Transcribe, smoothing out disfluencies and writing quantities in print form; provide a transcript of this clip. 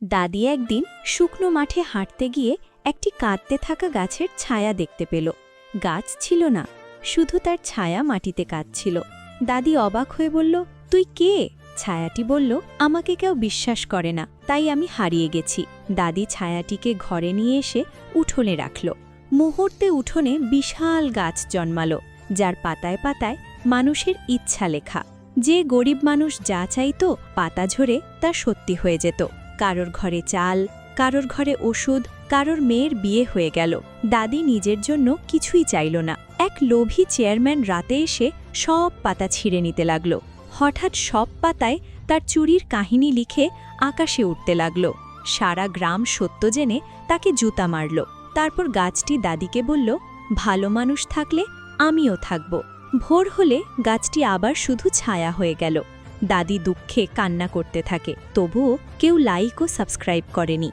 দাদি একদিন শুকনো মাঠে হাঁটতে গিয়ে একটি কাঁদতে থাকা গাছের ছায়া দেখতে পেল। গাছ ছিল না, শুধু তার ছায়া মাটিতে কাঁদছিল। দাদি অবাক হয়ে বলল, তুই কে? ছায়াটি বলল, আমাকে কেউ বিশ্বাস করে না, তাই আমি হারিয়ে গেছি। দাদি ছায়াটিকে ঘরে নিয়ে এসে উঠোনে রাখল। মুহূর্তে উঠোনে বিশাল গাছ জন্মালো, যার পাতায় পাতায় মানুষের ইচ্ছা লেখা। যে গরিব মানুষ যা চাইতো, পাতা ঝরে তা সত্যি হয়ে যেত। কারোর ঘরে চাল, কারোর ঘরে ওষুধ, কারোর মেয়ের বিয়ে হয়ে গেল। দাদি নিজের জন্য কিছুই চাইল না। এক লোভী চেয়ারম্যান রাতে এসে সব পাতা ছিঁড়ে নিতে লাগল। হঠাৎ সব পাতায় তার চুরির কাহিনী লিখে আকাশে উঠতে লাগল। সারা গ্রাম সত্য জেনে তাকে জুতা মারল। তারপর গাছটি দাদিকে বলল, ভালো মানুষ থাকলে আমিও থাকব। ভোর হলে গাছটি আবার শুধু ছায়া হয়ে গেল। দাদি দুঃখে কান্না করতে থাকে, তবুও কেউ লাইক ও সাবস্ক্রাইব করেনি।